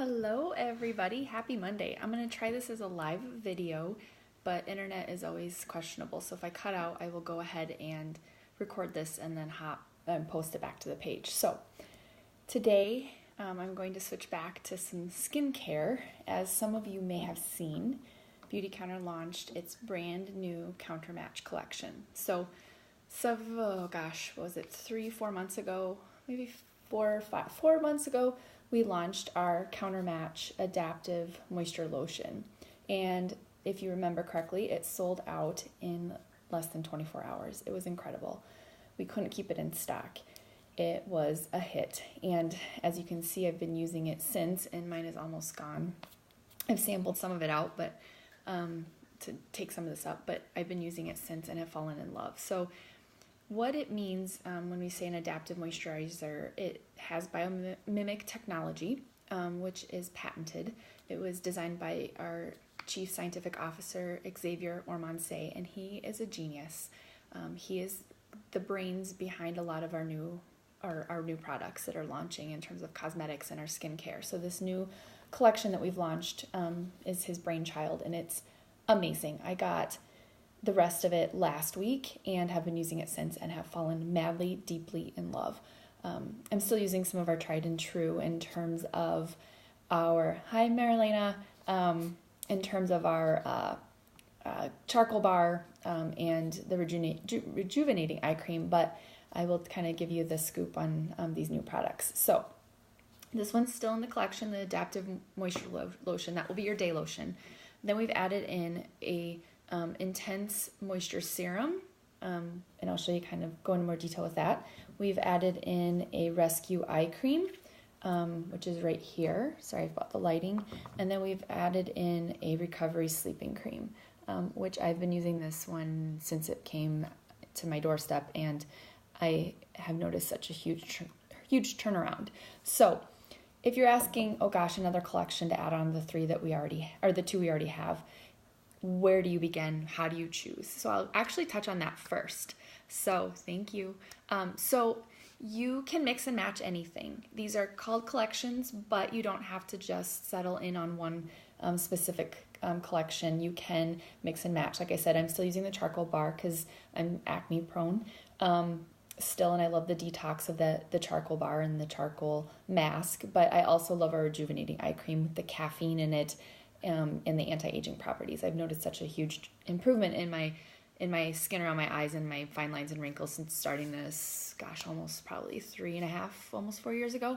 Hello everybody, happy Monday. I'm going to try this as a live video, but internet is always questionable. So if I cut out, I will go ahead and record this and then post it back to the page. So today I'm going to switch back to some skincare. As some of you may have seen, Beauty Counter launched its brand new Countermatch Collection. So what was it, 3-4 months ago, maybe 4 months ago, we launched our Countermatch Adaptive Moisture Lotion. And if you remember correctly, it sold out in less than 24 hours. It was incredible. We couldn't keep it in stock. It was a hit. And as you can see, I've been using it since, and mine is almost gone. I've sampled some of it out, but to take some of this up, but I've been using it since and have fallen in love. So what it means when we say an adaptive moisturizer, it has biomimic technology, which is patented. It was designed by our Chief Scientific Officer, Xavier Ormonse, and he is a genius. He is the brains behind a lot of our new products that are launching in terms of cosmetics and our skincare. So this new collection that we've launched is his brainchild, and it's amazing. I got the rest of it last week and have been using it since and have fallen madly, deeply in love. I'm still using some of our tried and true in terms of our, hi Marilena, in terms of our charcoal bar and the rejuvenating eye cream, but I will kind of give you the scoop on these new products. So this one's still in the collection, the Adaptive Moisture Lotion. That will be your day lotion. Then we've added in a intense moisture serum, and I'll show you kind of go into more detail with that. We've added in a rescue eye cream, which is right here. Sorry about the lighting. And then we've added in a recovery sleeping cream, which I've been using this one since it came to my doorstep, and I have noticed such a huge turnaround. So if you're asking, oh gosh, another collection to add on the two we already have, where do you begin? How do you choose? So I'll actually touch on that first. So thank you. So you can mix and match anything. These are called collections, but you don't have to just settle in on one specific collection. You can mix and match. Like I said, I'm still using the charcoal bar because I'm acne prone still, and I love the detox of the charcoal bar and the charcoal mask, but I also love our rejuvenating eye cream with the caffeine in it, and the anti-aging properties. I've noticed such a huge improvement in my skin around my eyes and my fine lines and wrinkles since starting this, almost probably 3.5, almost 4 years ago.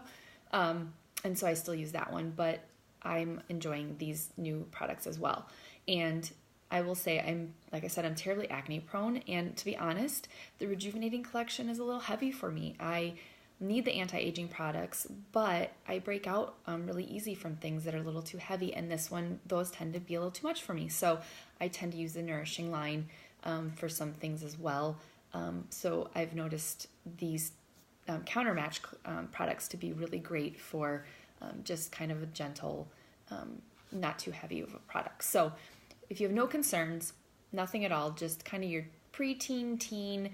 And so I still use that one, but I'm enjoying these new products as well. And I will say, like I said, I'm terribly acne prone, and to be honest, the rejuvenating collection is a little heavy for me. I need the anti-aging products, but I break out really easy from things that are a little too heavy, and those tend to be a little too much for me. So I tend to use the nourishing line for some things as well. So I've noticed these Countermatch products to be really great for just kind of a gentle, not too heavy of a product. So if you have no concerns, nothing at all, just kind of your preteen, teen,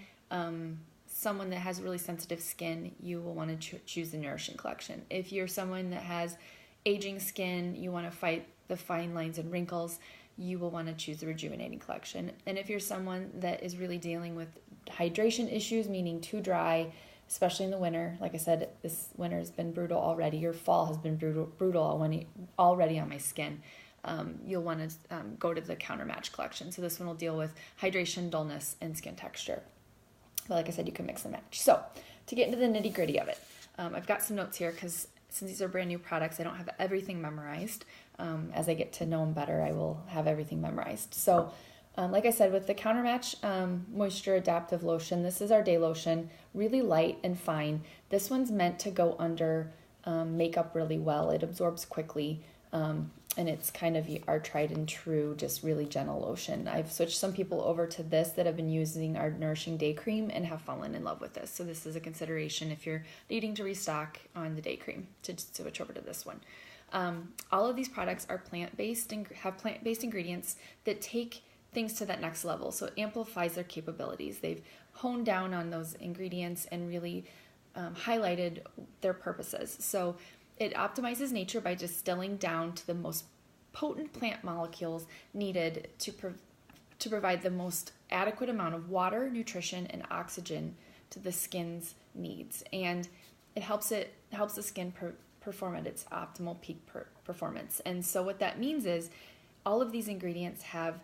someone that has really sensitive skin, you will want to choose the Nourishing Collection. If you're someone that has aging skin, you want to fight the fine lines and wrinkles, you will want to choose the Rejuvenating Collection. And if you're someone that is really dealing with hydration issues, meaning too dry, especially in the winter, like I said, this winter has been brutal already, your fall has been brutal already on my skin, you'll want to go to the Countermatch Collection. So this one will deal with hydration, dullness, and skin texture. But like I said, you can mix and match. So to get into the nitty gritty of it, I've got some notes here because since these are brand new products, I don't have everything memorized. As I get to know them better, I will have everything memorized. So like I said, with the Countermatch Moisture Adaptive Lotion, this is our day lotion, really light and fine. This one's meant to go under makeup really well. It absorbs quickly. And it's kind of our tried and true, just really gentle lotion. I've switched some people over to this that have been using our Nourishing Day Cream and have fallen in love with this. So this is a consideration if you're needing to restock on the day cream to switch over to this one. All of these products are plant-based and have plant-based ingredients that take things to that next level. So it amplifies their capabilities. They've honed down on those ingredients and really highlighted their purposes. So It optimizes nature by distilling down to the most potent plant molecules needed to provide the most adequate amount of water, nutrition, and oxygen to the skin's needs. And it helps the skin perform at its optimal peak performance. And so what that means is all of these ingredients have,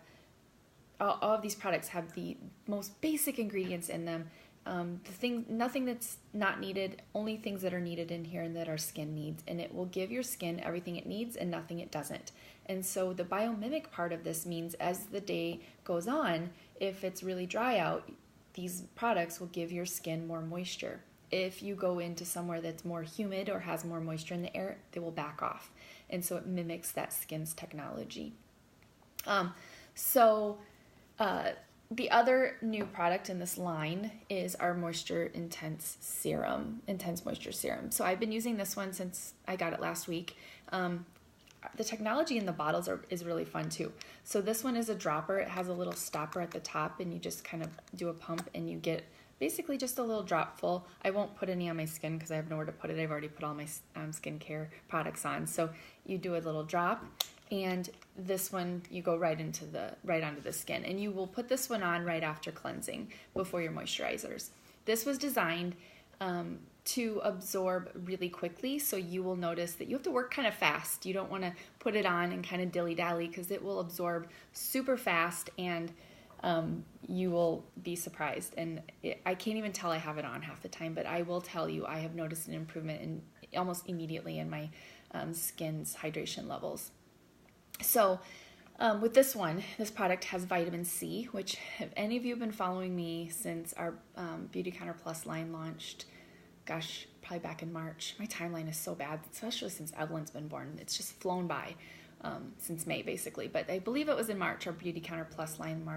all of these products have the most basic ingredients in them. Nothing that's not needed, only things that are needed in here and that our skin needs. And it will give your skin everything it needs and nothing it doesn't. And so the biomimic part of this means as the day goes on, if it's really dry out, these products will give your skin more moisture. If you go into somewhere that's more humid or has more moisture in the air, they will back off. And so it mimics that skin's technology. The other new product in this line is our Moisture Intense Moisture Serum. So I've been using this one since I got it last week. The technology in the bottles is really fun too. So this one is a dropper. It has a little stopper at the top, and you just kind of do a pump and you get basically just a little drop full. I won't put any on my skin because I have nowhere to put it. I've already put all my skincare products on. So you do a little drop, and this one you go right onto the skin, and you will put this one on right after cleansing before your moisturizers. This was designed to absorb really quickly, so you will notice that you have to work kind of fast. You don't want to put it on and kind of dilly-dally because it will absorb super fast, and you will be surprised. And I can't even tell I have it on half the time, but I will tell you I have noticed an improvement almost immediately in my skin's hydration levels. So with this product has vitamin C, which if any of you have been following me since our Beauty Counter Plus line launched, gosh, probably back in March. My timeline is so bad, especially since Evelyn's been born. It's just flown by since May, basically. But I believe it was in March our Beauty Counter Plus line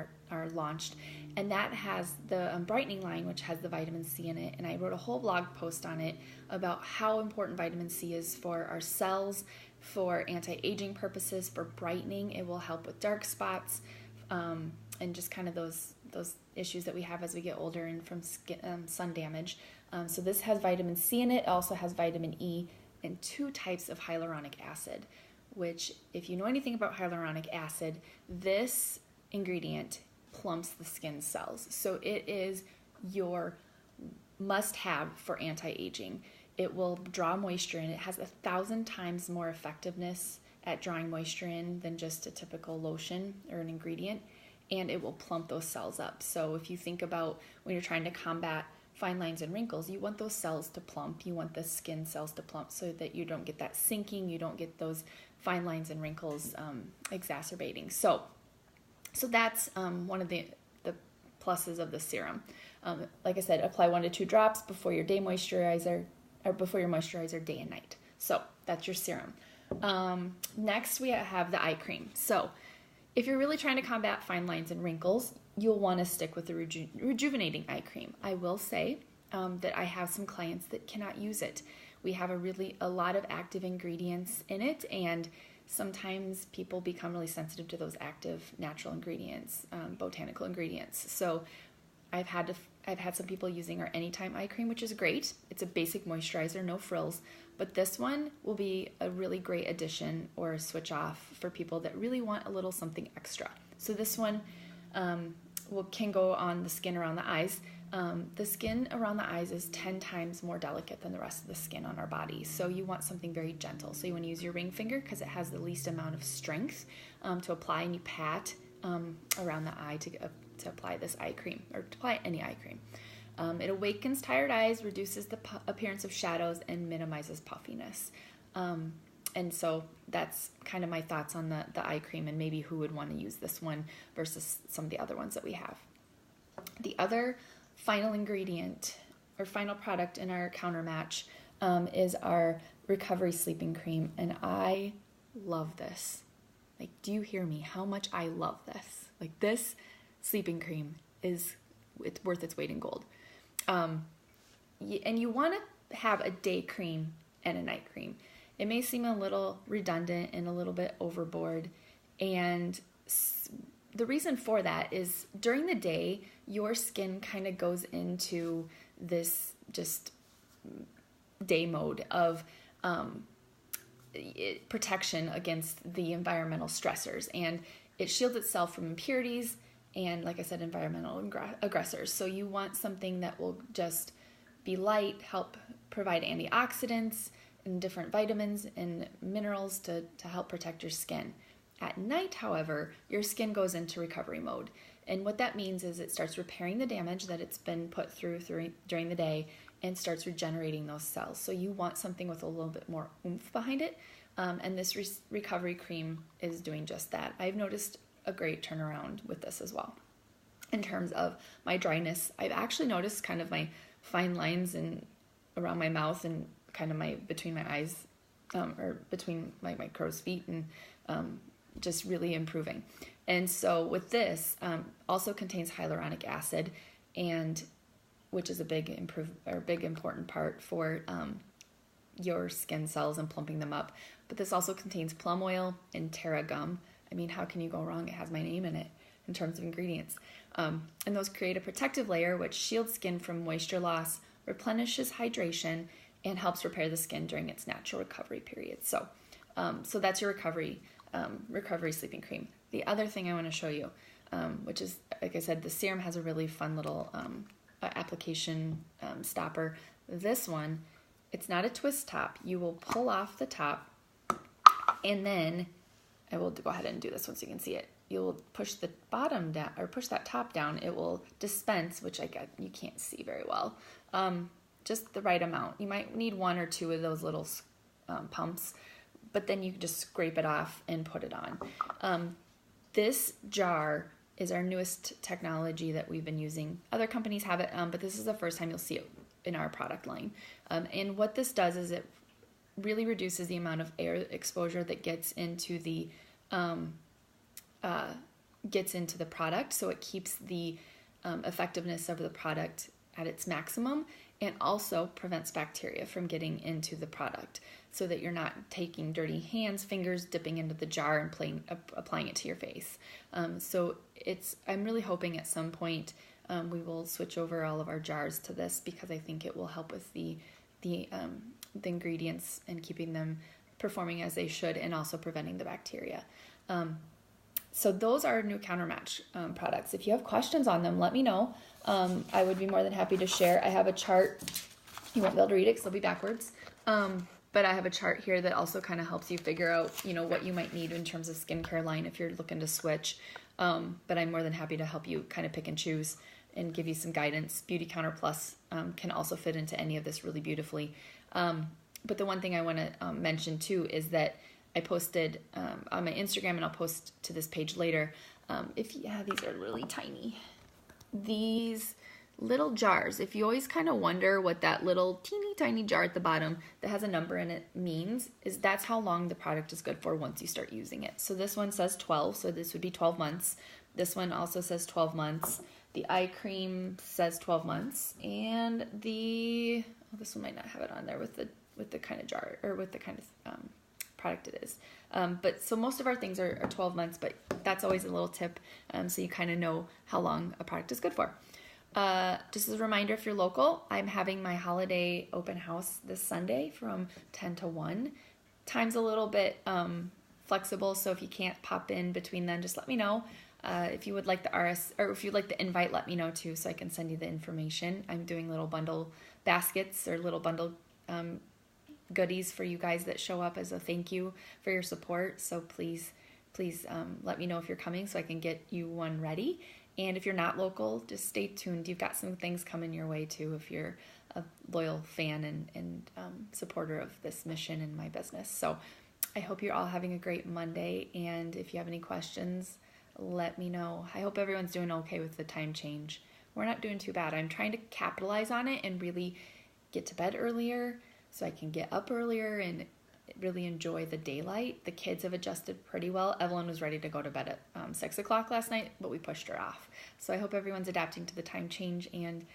launched. And that has the brightening line, which has the vitamin C in it. And I wrote a whole blog post on it about how important vitamin C is for our cells, for anti-aging purposes, for brightening. It will help with dark spots and just kind of those issues that we have as we get older and from sun damage. So this has vitamin C in it. It also has vitamin E and 2 types of hyaluronic acid, which if you know anything about hyaluronic acid, this ingredient plumps the skin cells. So it is your must-have for anti-aging. It will draw moisture in. It has 1,000 times more effectiveness at drawing moisture in than just a typical lotion or an ingredient, and it will plump those cells up. So if you think about when you're trying to combat fine lines and wrinkles, you want those cells to plump. You want the skin cells to plump so that you don't get that sinking, you don't get those fine lines and wrinkles exacerbating. So that's one of the pluses of the serum. Like I said, apply 1 to 2 drops before your day moisturizer, or before your moisturizer day and night. So that's your serum. Next we have the eye cream. So if you're really trying to combat fine lines and wrinkles, you'll want to stick with the rejuvenating eye cream. I will say that I have some clients that cannot use it. We have a lot of active ingredients in it, and sometimes people become really sensitive to those active natural ingredients, botanical ingredients. So I've had some people using our Anytime eye cream, which is great. It's a basic moisturizer, no frills, but this one will be a really great addition or a switch off for people that really want a little something extra. So this one can go on the skin around the eyes. The skin around the eyes is 10 times more delicate than the rest of the skin on our body. So you want something very gentle. So you want to use your ring finger because it has the least amount of strength to apply, and you pat around the eye to apply this eye cream, or to apply any eye cream. It awakens tired eyes, reduces the appearance of shadows, and minimizes puffiness. And so that's kind of my thoughts on the eye cream and maybe who would want to use this one versus some of the other ones that we have. The other final ingredient or final product in our Countermatch is our Recovery Sleeping Cream. And I love this. Like, do you hear me? How much I love this. Like, this sleeping cream it's worth its weight in gold. And you want to have a day cream and a night cream. It may seem a little redundant and a little bit overboard. And the reason for that is during the day, your skin kind of goes into this just day mode of protection against the environmental stressors, and it shields itself from impurities and, like I said, environmental aggressors. So you want something that will just be light, help provide antioxidants and different vitamins and minerals to help protect your skin. At night, however, your skin goes into recovery mode. And what that means is it starts repairing the damage that it's been put through during the day and starts regenerating those cells. So you want something with a little bit more oomph behind it. And this recovery cream is doing just that. I've noticed a great turnaround with this as well. In terms of my dryness, I've actually noticed kind of my fine lines around my mouth and kind of between my eyes, or between my crow's feet, and just really improving. And so with this, also contains hyaluronic acid, and which is a big important part for your skin cells and plumping them up. But this also contains plum oil and Terra gum. I mean, how can you go wrong? It has my name in it in terms of ingredients. And those create a protective layer which shields skin from moisture loss, replenishes hydration, and helps repair the skin during its natural recovery period. So that's your recovery sleeping cream. The other thing I want to show you, which is, like I said, the Serum has a really fun little application stopper. This one, it's not a twist top. You will pull off the top, and then I will go ahead and do this one so you can see it. You'll push the bottom down, or push that top down. It will dispense, which you can't see very well, just the right amount. You might need one or two of those little pumps, but then you can just scrape it off and put it on. This jar is our newest technology that we've been using. Other companies have it, but this is the first time you'll see it in our product line. And what this does is it really reduces the amount of air exposure that gets into the product, so it keeps the effectiveness of the product at its maximum, and also prevents bacteria from getting into the product, so that you're not taking dirty hands, fingers, dipping into the jar and applying it to your face. So I'm really hoping at some point we will switch over all of our jars to this, because I think it will help with the ingredients and keeping them performing as they should, and also preventing the bacteria. So those are new Countermatch products. If you have questions on them, let me know. I would be more than happy to share. I have a chart. You won't be able to read it because it'll be backwards. But I have a chart here that also kind of helps you figure out, what you might need in terms of skincare line if you're looking to switch. But I'm more than happy to help you kind of pick and choose and give you some guidance. Beauty Counter Plus can also fit into any of this really beautifully. But the one thing I want to mention too is that I posted on my Instagram, and I'll post to this page later. These are really tiny. These little jars, if you always kind of wonder what that little teeny tiny jar at the bottom that has a number in it means, is that's how long the product is good for once you start using it. So this one says 12, so this would be 12 months. This one also says 12 months. The eye cream says 12 months, and this one might not have it on there with the kind of jar, or with the kind of product it is. But so most of our things are 12 months, but that's always a little tip, so you kind of know how long a product is good for. Just as a reminder, if you're local, I'm having my holiday open house this Sunday from 10 to 1. Time's a little bit flexible, so if you can't pop in between then, just let me know. If you would like if you'd like the invite, let me know too, so I can send you the information. I'm doing little bundle baskets or little bundle goodies for you guys that show up as a thank you for your support. So please let me know if you're coming so I can get you one ready. And if you're not local, just stay tuned. You've got some things coming your way too if you're a loyal fan and supporter of this mission and my business. So I hope you're all having a great Monday. And if you have any questions, let me know. I hope everyone's doing okay with the time change. We're not doing too bad. I'm trying to capitalize on it and really get to bed earlier so I can get up earlier and really enjoy the daylight. The kids have adjusted pretty well. Evelyn was ready to go to bed at 6 o'clock last night, but we pushed her off. So I hope everyone's adapting to the time change, and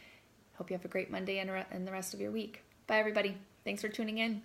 hope you have a great Monday and the rest of your week. Bye, everybody. Thanks for tuning in.